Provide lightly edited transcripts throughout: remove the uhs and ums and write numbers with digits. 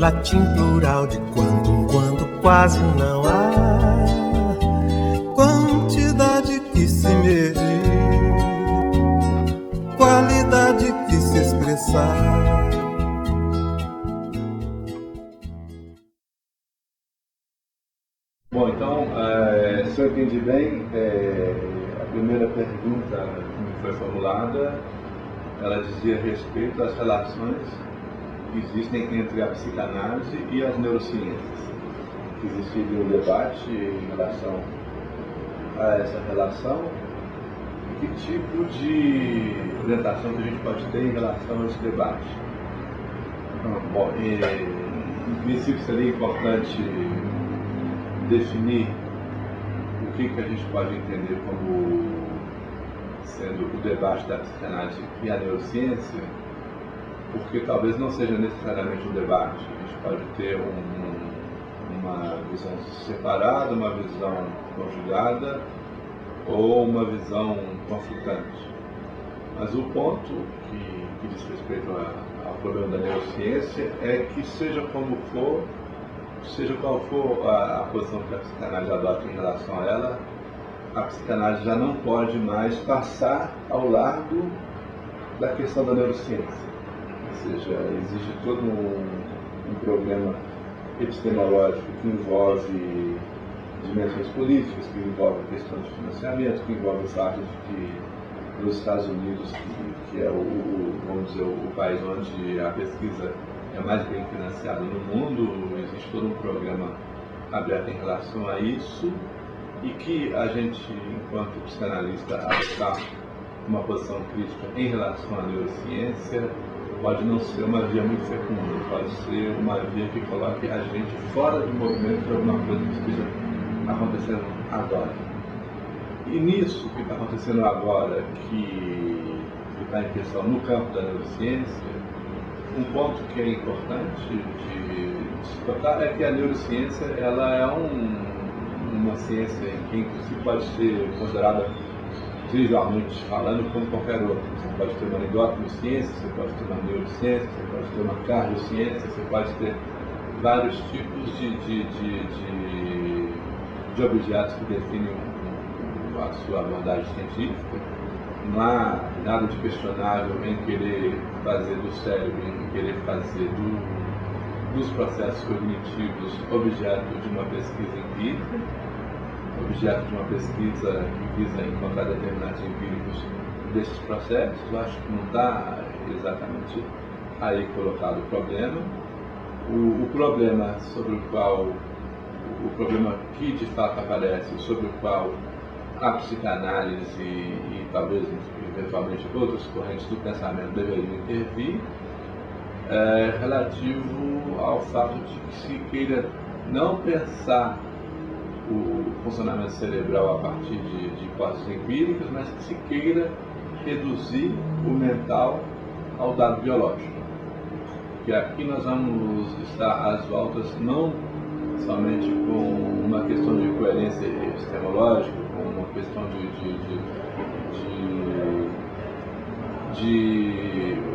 latim plural de quando em quando quase não há quantidade que se medir, qualidade que se expressar. Bom, então, se eu entendi bem, a primeira pergunta que me foi formulada, ela dizia respeito às relações que existem entre a psicanálise e as neurociências. Que existiria um debate em relação a essa relação e que tipo de orientação que a gente pode ter em relação a esse debate. Bom, em princípio seria importante definir o que a gente pode entender como sendo o debate da psicanálise e a neurociência, porque talvez não seja necessariamente um debate. A gente pode ter uma visão separada, uma visão conjugada ou uma visão conflitante. Mas o ponto que diz respeito ao problema da neurociência é que seja como for, seja qual for a posição que a psicanálise adota em relação a ela, a psicanálise já não pode mais passar ao lado da questão da neurociência. Ou seja, existe todo um problema epistemológico que envolve dimensões políticas, que envolve a questão de financiamento, que envolve o fato de que nos Estados Unidos, que é vamos dizer, o país onde a pesquisa é mais bem financiado no mundo, existe todo um programa aberto em relação a isso, e que a gente, enquanto psicanalista, adotar uma posição crítica em relação à neurociência pode não ser uma via muito fecunda, pode ser uma via que coloque a gente fora do movimento de alguma coisa que esteja acontecendo agora. E nisso que está acontecendo agora, que está em questão no campo da neurociência, um ponto que é importante de se tocar é que a neurociência ela é uma ciência em que inclusive pode ser considerada trivialmente falando como qualquer outra. Você pode ter uma endócrino-ciência, você pode ter uma neurociência, você pode ter uma cardiociência, você pode ter vários tipos de objetos que definem a sua abordagem científica. Não há nada de questionável em querer fazer do cérebro, em querer fazer dos processos cognitivos objeto de uma pesquisa empírica, objeto de uma pesquisa que visa encontrar determinados empíricos desses processos. Eu acho que não está exatamente aí colocado o problema. O problema sobre o qual, o problema que de fato aparece, sobre o qual a psicanálise e talvez eventualmente outras correntes do pensamento deveriam intervir, é relativo ao fato de que se queira não pensar o funcionamento cerebral a partir de hipóteses empíricas, mas que se queira reduzir o mental ao dado biológico. Que aqui nós vamos estar às voltas não somente com uma questão de coerência epistemológica, com uma questão de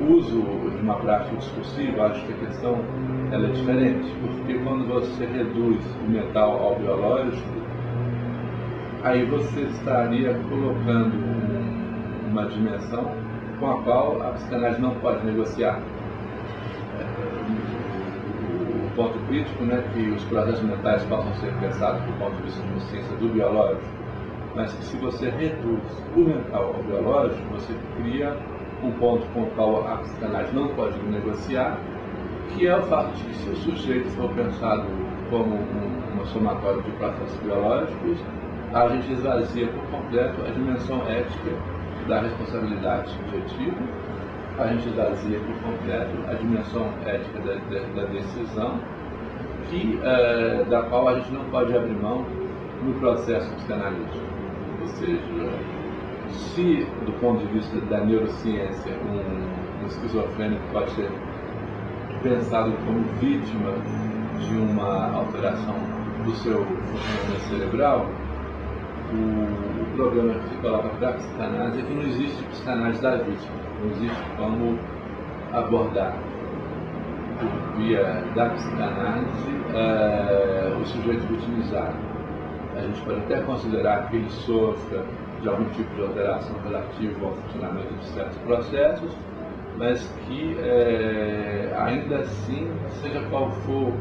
uso de uma prática discursiva. Acho que a questão ela é diferente, porque quando você reduz o mental ao biológico, aí você estaria colocando uma dimensão com a qual a psicanálise não pode negociar. O ponto crítico, né, que os processos mentais possam ser pensados do ponto de vista de uma ciência do biológico, mas que se você reduz o mental ao biológico, você cria um ponto com o qual a psicanálise não pode negociar, que é o fato de que se o sujeito for pensado como uma somatória de processos biológicos, a gente esvazia por completo a dimensão ética da responsabilidade subjetiva, a gente esvazia por completo a dimensão ética da decisão, da qual a gente não pode abrir mão no processo psicanalítico. Ou seja, se do ponto de vista da neurociência um esquizofrênico pode ser pensado como vítima de uma alteração do seu funcionamento cerebral, o problema que se coloca para a psicanálise é que não existe psicanálise da vítima, não existe como abordar por via da psicanálise, o sujeito vitimizado. A gente pode até considerar que ele sofra de algum tipo de alteração relativa ao funcionamento de certos processos, mas que ainda assim, seja qual for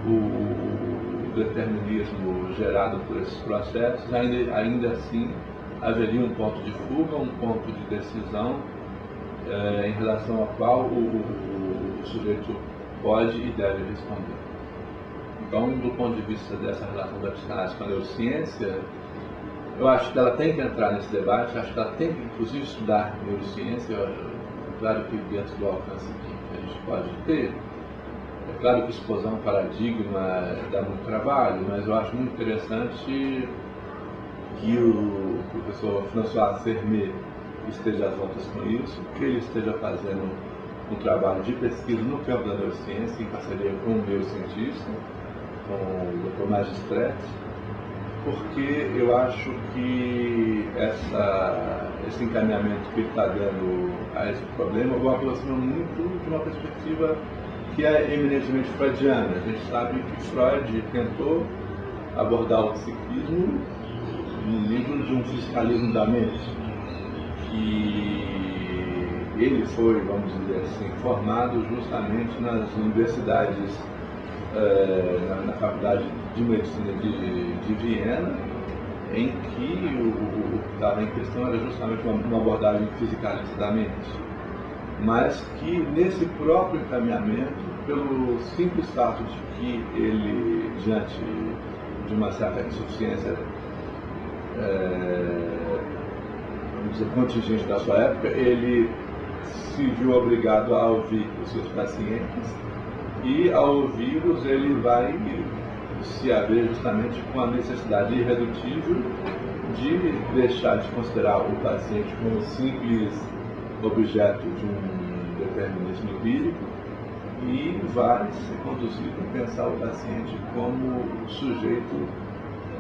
o determinismo gerado por esses processos, ainda assim haveria um ponto de fuga, um ponto de decisão em relação ao qual o sujeito pode e deve responder. Então, do ponto de vista dessa relação da psicanálise com a neurociência, eu acho que ela tem que entrar nesse debate, acho que ela tem que, inclusive, estudar neurociência, claro que dentro do alcance que a gente pode ter. É claro que exposar um paradigma dá muito trabalho, mas eu acho muito interessante que o professor François Sermet esteja às voltas com isso, que ele esteja fazendo um trabalho de pesquisa no campo da neurociência, em parceria com um neurocientista, com o Dr. Magistretti, porque eu acho que esse encaminhamento que ele está dando a esse problema o aproxima muito de uma perspectiva que é eminentemente freudiana. A gente sabe que Freud tentou abordar o psiquismo no nível de um fiscalismo da mente, que ele foi, vamos dizer assim, formado justamente nas universidades, na Faculdade de Medicina de Viena, em que o que estava em questão era justamente uma abordagem fisicalista da mente, mas que nesse próprio encaminhamento, pelo simples fato de que ele, diante de uma certa insuficiência vamos dizer, contingente da sua época, ele se viu obrigado a ouvir os seus pacientes, e ao ouvi-los ele vai se haver justamente com a necessidade irredutível de deixar de considerar o paciente como simples objeto de um determinismo empírico e vai ser conduzido a pensar o paciente como sujeito,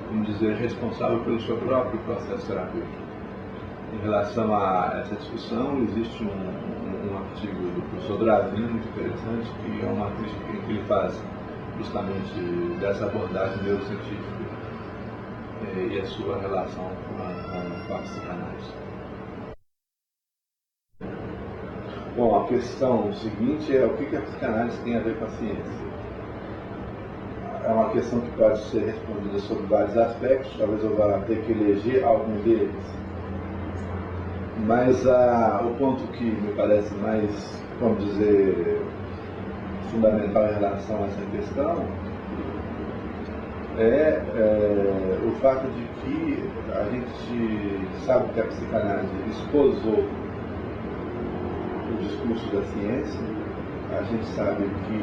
vamos dizer, responsável pelo seu próprio processo terapêutico. Em relação a essa discussão, existe um artigo do professor Dravin muito interessante, que é uma crítica em que ele faz justamente dessa abordagem neurocientífica e a sua relação com a psicanálise. Bom, a questão seguinte é o que a psicanálise tem a ver com a ciência. É uma questão que pode ser respondida sobre vários aspectos, talvez eu vá ter que eleger algum deles. Mas o ponto que me parece mais, vamos dizer, fundamental em relação a essa questão é o fato de que a gente sabe que a psicanálise esposou o discurso da ciência. A gente sabe que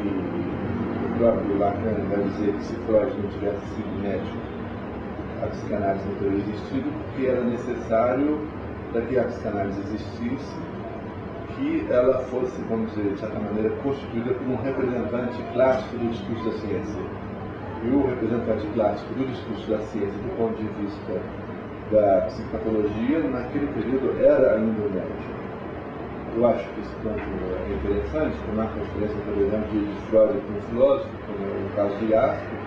o próprio Lacan vai dizer que se Freud não tivesse sido médico, a psicanálise não teria existido, porque era necessário, para que a psicanálise existisse, que ela fosse, vamos dizer, de certa maneira, constituída por um representante clássico do discurso da ciência. E o representante clássico do discurso da ciência, do ponto de vista da psicopatologia, naquele período era ainda o médico. Eu acho que esse ponto é interessante, que marca a diferença, por exemplo, de Freud com um filósofo, como é o caso de Jaspers,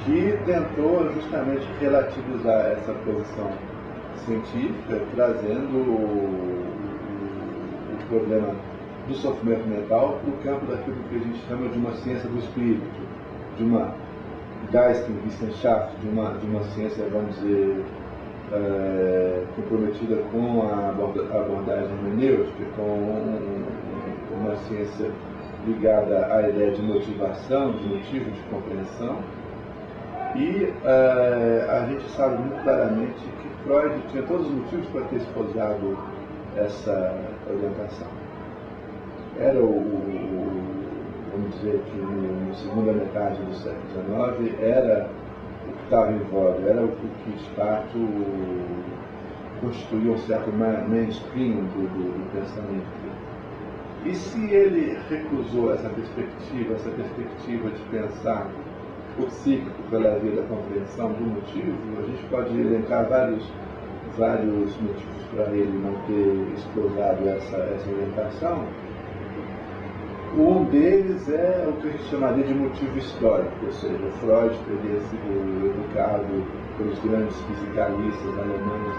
que tentou justamente relativizar essa posição científica, trazendo o problema do sofrimento mental para o campo daquilo que a gente chama de uma ciência do espírito, de uma Geisteswissenschaft, de uma ciência, vamos dizer, comprometida com a abordagem hermenêutica, com uma ciência ligada à ideia de motivação, de motivo, de compreensão. E a gente sabe muito claramente que Freud tinha todos os motivos para ter esposado essa orientação. Era vamos dizer que na segunda metade do século XIX, era o que estava em voga, era o que de fato constituía um certo mainstream do pensamento. E se ele recusou essa perspectiva de pensar o psíquico pela via da compreensão do motivo, a gente pode elencar vários motivos para ele não ter explorado essa orientação. Um deles é o que a gente chamaria de motivo histórico, ou seja, Freud teria sido educado pelos grandes fisicalistas alemães,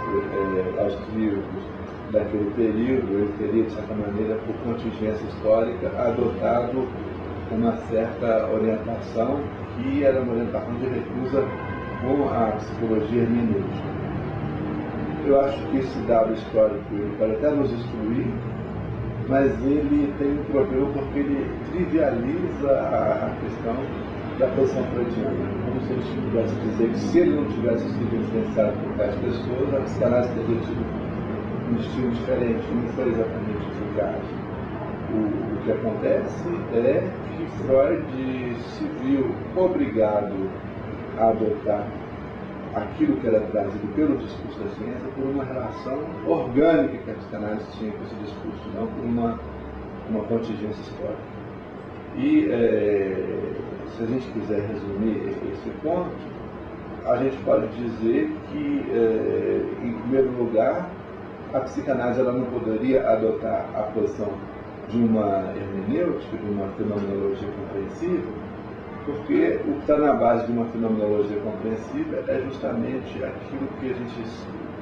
austríacos daquele período. Ele teria, de certa maneira, por contingência histórica, adotado uma certa orientação que era uma orientação de recusa com a psicologia hermenêutica. Eu acho que esse dado histórico ele pode até nos instruir, mas ele tem um problema porque ele trivializa a questão da posição freudiana. Como se ele pudesse dizer que se ele não tivesse sido influenciado por tais pessoas, a psicanálise teria tido um destino diferente, não foi exatamente eficaz. O que acontece é que Freud se viu obrigado a adotar aquilo que era trazido pelo discurso da ciência por uma relação orgânica que a psicanálise tinha com esse discurso, não por uma contingência histórica. E se a gente quiser resumir esse ponto, a gente pode dizer que, em primeiro lugar, a psicanálise ela não poderia adotar a posição de uma hermenêutica, de uma fenomenologia compreensiva, porque o que está na base de uma fenomenologia compreensiva é justamente aquilo que a gente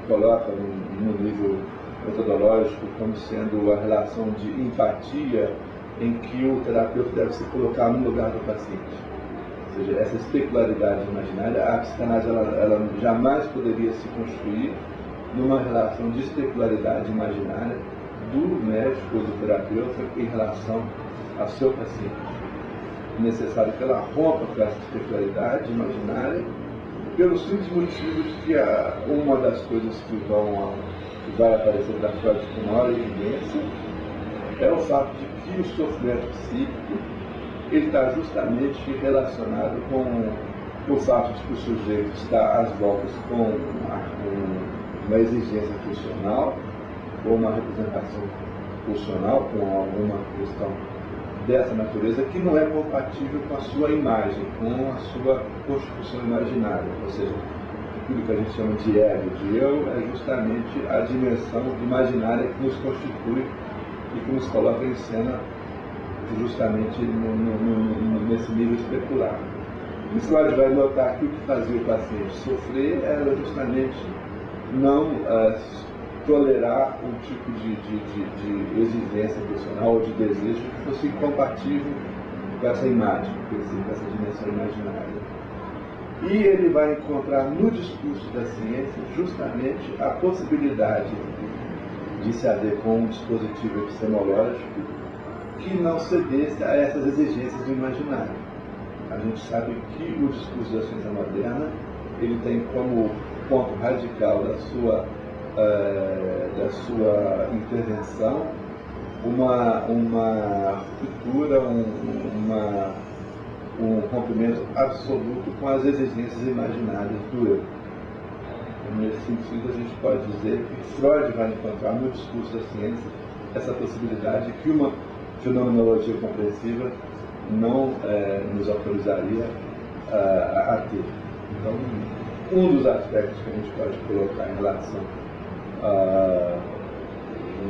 coloca no nível metodológico como sendo a relação de empatia em que o terapeuta deve se colocar no lugar do paciente. Ou seja, essa especularidade imaginária, a psicanálise ela jamais poderia se construir numa relação de especularidade imaginária do médico ou do terapeuta em relação ao seu paciente. É necessário que ela rompa com essa especularidade imaginária pelo simples motivo de que uma das coisas que vai aparecer da Freud com maior evidência é o fato de que o sofrimento psíquico ele está justamente relacionado com o fato de que o sujeito está às voltas com uma exigência funcional ou uma representação funcional com alguma questão dessa natureza que não é compatível com a sua imagem, com a sua constituição imaginária. Ou seja, aquilo que a gente chama de ego, de eu, é justamente a dimensão imaginária que nos constitui e que nos coloca em cena justamente nesse nível especular. E Freud vai notar que o que fazia o paciente sofrer era justamente não tolerar um tipo de exigência personal ou de desejo que fosse incompatível com essa imagem, com essa dimensão imaginária. E ele vai encontrar no discurso da ciência justamente a possibilidade de se haver com um dispositivo epistemológico que não cedesse a essas exigências do imaginário. A gente sabe que o discurso da ciência moderna ele tem como ponto radical da sua intervenção uma ruptura, um rompimento absoluto com as exigências imaginárias do eu. Nesse sentido, a gente pode dizer que Freud vai encontrar no discurso da ciência essa possibilidade de que uma fenomenologia compreensiva não nos autorizaria a ter. Então, um dos aspectos que a gente pode colocar em relação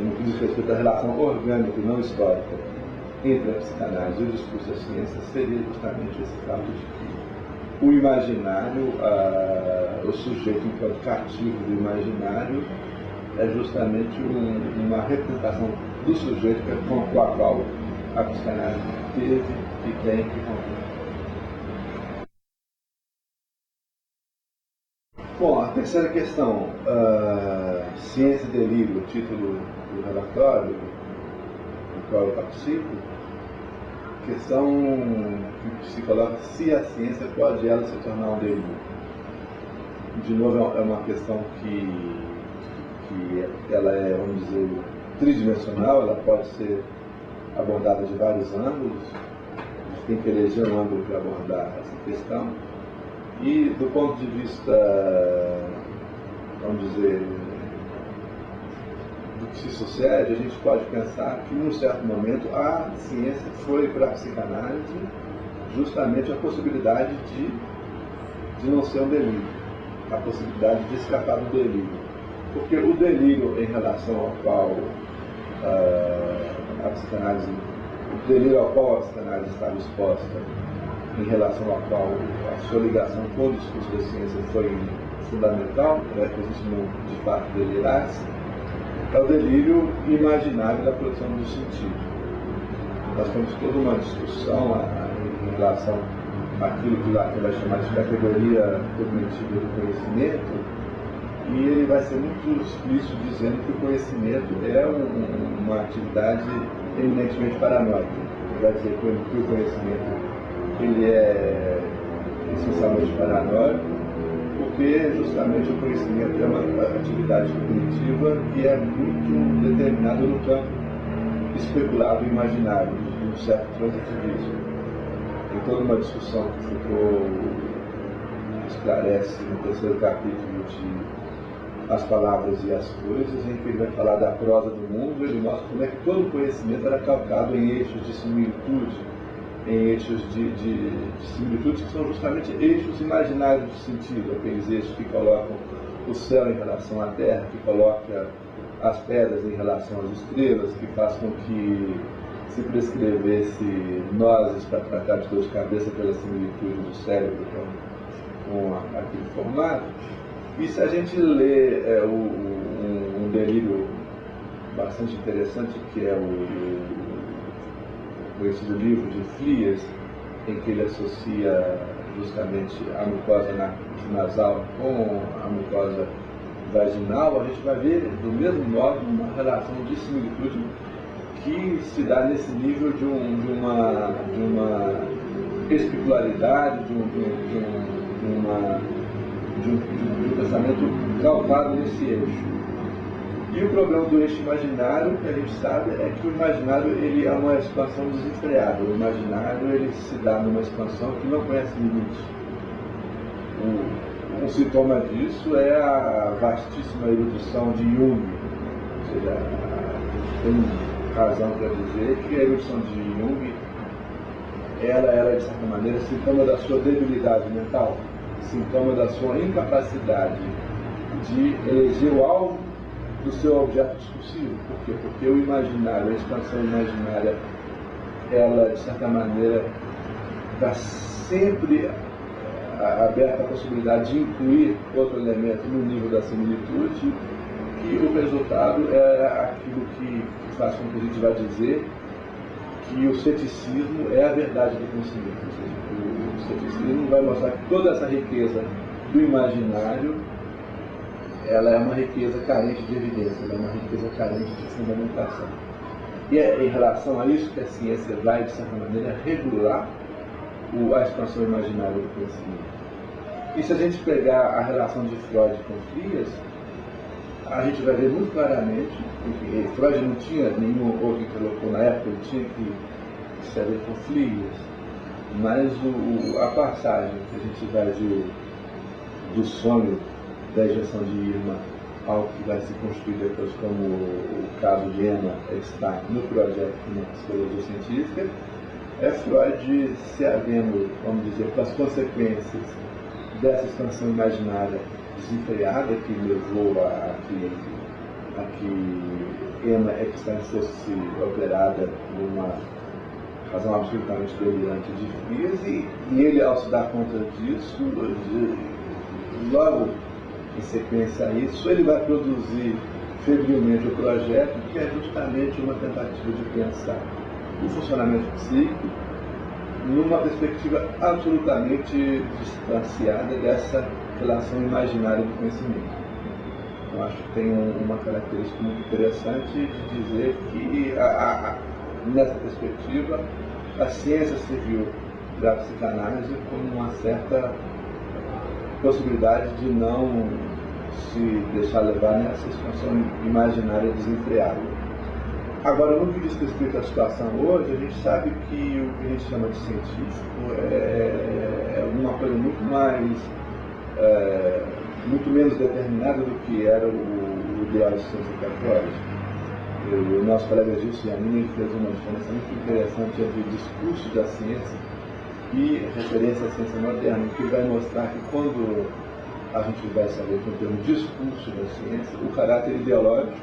no que diz respeito à relação orgânica e não histórica entre a psicanálise e o discurso da ciência seria justamente esse fato de que o imaginário, o sujeito enquanto cativo do imaginário, é justamente uma representação do sujeito com a qual a psicanálise teve e tem que romper. Bom, a terceira questão, ciência e delírio, o título do relatório, do qual eu participo, questão que se coloca se a ciência pode ela se tornar um delírio. De novo, é uma questão que ela é, vamos dizer, tridimensional, ela pode ser abordada de vários ângulos, a gente tem que eleger um ângulo para abordar essa questão. E do ponto de vista, vamos dizer, do que se sucede, a gente pode pensar que, num certo momento, a ciência foi para a psicanálise justamente a possibilidade de não ser um delírio, a possibilidade de escapar do delírio. Porque o delírio em relação ao qual a psicanálise delírio ao qual a psicanálise estava exposta, em relação ao qual a sua ligação com o discurso da ciência foi fundamental, para que a gente não, de fato, delirasse, é o delírio imaginário da produção do sentido. Nós temos toda uma discussão em relação àquilo que Lacan vai chamar de categoria cognitiva do conhecimento, e ele vai ser muito explícito dizendo que o conhecimento é uma atividade eminentemente paranoica. Ele vai dizer que o conhecimento ele é essencialmente paranoico, porque justamente o conhecimento é uma atividade cognitiva que é muito determinada no campo especulado e imaginário, de um certo transitivismo. Tem toda uma discussão que Foucault esclarece no terceiro capítulo de As Palavras e as Coisas, em que ele vai falar da prosa do mundo. Ele mostra como é que todo conhecimento era calcado em eixos de similitude, em eixos de similitudes que são justamente eixos imaginários de sentido, aqueles eixos que colocam o céu em relação à terra, que colocam as pedras em relação às estrelas, que faz com que se prescrevesse nozes para tratar de dor de cabeça pela similitude do cérebro com aquele formato. E se a gente lê um delírio bastante interessante, que é o conhecido livro de Fliers, em que ele associa justamente a mucosa nasal com a mucosa vaginal, a gente vai ver, do mesmo modo, uma relação de similitude que se dá nesse nível de uma especularidade, de um pensamento calcado nesse eixo. E o problema do eixo imaginário, que a gente sabe, é que o imaginário ele é uma expansão desenfreada. O imaginário ele se dá numa expansão que não conhece limites. Um sintoma disso é a vastíssima erudição de Jung. Ou seja, tem razão para dizer que a erudição de Jung ela era, de certa maneira, sintoma da sua debilidade mental, sintoma da sua incapacidade de eleger o alvo do seu objeto discursivo. Por quê? Porque o imaginário, a expansão imaginária, ela, de certa maneira, está sempre aberta à possibilidade de incluir outro elemento no nível da similitude, que o resultado é aquilo que faz com que a gente vá dizer que o ceticismo é a verdade do conhecimento. Ou seja, o ceticismo vai mostrar que toda essa riqueza do imaginário ela é uma riqueza carente de evidência, ela é uma riqueza carente de fundamentação. E é em relação a isso que a ciência vai, de certa maneira, regular a expansão imaginária do conhecimento. E se a gente pegar a relação de Freud com Frias, a gente vai ver muito claramente que Freud não tinha nenhum outro interlocutor na época, ele tinha que escrever com Frias, mas a passagem que a gente vai ver do sonho da injeção de Irma ao que vai se construir depois como o caso de Emma está no projeto de psicologia científica, é Freud se havendo, vamos dizer, para as consequências dessa expansão imaginária desenfreada que levou a que Emma Eckstein fosse operada por uma razão absolutamente delirante de Frias, e ele, ao se dar conta disso, logo em sequência a isso, ele vai produzir febrilmente o projeto, que é justamente uma tentativa de pensar o funcionamento psíquico numa perspectiva absolutamente distanciada dessa relação imaginária do conhecimento. Eu acho que tem uma característica muito interessante de dizer que, nessa perspectiva, a ciência serviu da psicanálise como uma certa possibilidade de não se deixar levar nessa expansão imaginária desenfreada. Agora, no que diz respeito à situação hoje, a gente sabe que o que a gente chama de científico é uma coisa muito menos determinada do que era o ideal de ciência católica. O nosso colega Gilson Yanini fez uma diferença muito interessante entre o discurso da ciência e referência à ciência moderna, que vai mostrar que quando a gente vai saber que o termo discurso da ciência, o caráter ideológico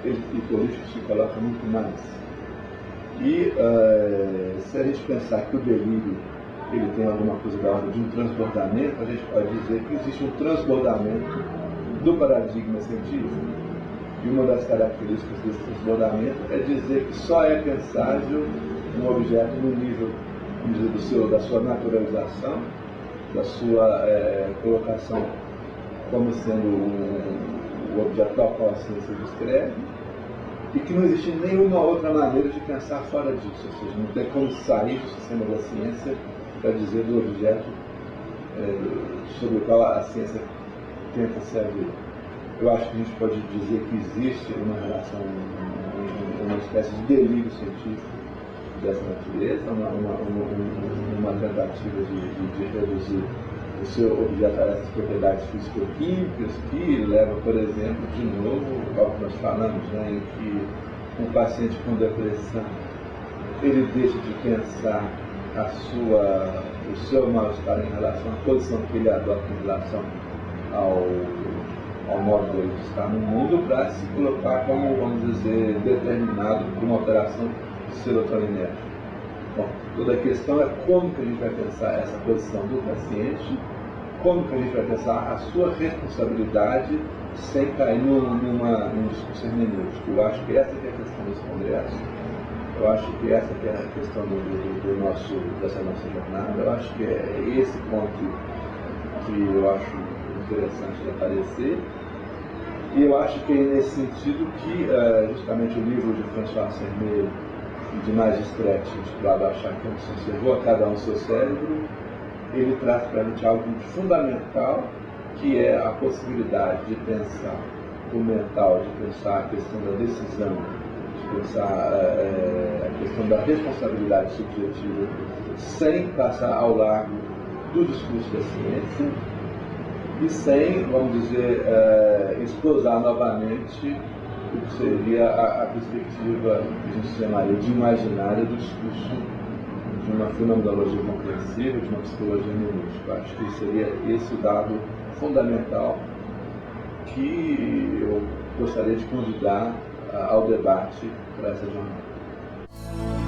e político se coloca muito mais. E se a gente pensar que o delírio ele tem alguma coisa da ordem de um transbordamento, a gente pode dizer que existe um transbordamento do paradigma científico. E uma das características desse transbordamento é dizer que só é pensável um objeto no nível, vamos dizer, da sua naturalização, da sua colocação como sendo o objeto ao qual a ciência descreve, e que não existe nenhuma outra maneira de pensar fora disso, ou seja, não tem como sair do sistema da ciência para dizer do objeto sobre o qual a ciência tenta se haver. Eu acho que a gente pode dizer que existe uma relação, uma espécie de delírio científico dessa natureza, uma tentativa de reduzir o seu objeto a essas propriedades físico-químicas, que leva, por exemplo, de novo ao que nós falamos, né, em que um paciente com depressão ele deixa de pensar o seu mal-estar em relação à posição que ele adota em relação ao modo dele de estar no mundo, para se colocar como, vamos dizer, determinado por uma alteração serotoninérgica. Bom, toda a questão é como que a gente vai pensar essa posição do paciente, como que a gente vai pensar a sua responsabilidade sem cair num discurso hermenêutico. Eu acho que essa que é a questão desse congresso. Eu acho que essa que é a questão dessa nossa jornada. Eu acho que é esse ponto que eu acho interessante de aparecer. E eu acho que é nesse sentido que justamente o livro de François Sermet e de Magistrat, intitulado Achar que se observou a cada um seu cérebro, ele traz para a gente algo de fundamental, que é a possibilidade de pensar o mental, de pensar a questão da decisão, de pensar a questão da responsabilidade subjetiva, sem passar ao largo do discurso da ciência e sem, vamos dizer, exposar novamente o que seria a perspectiva que a gente chamaria de imaginária do discurso de uma fenomenologia compreensível, de uma psicologia hermenêutica. Acho que seria esse o dado fundamental que eu gostaria de convidar ao debate para essa jornada.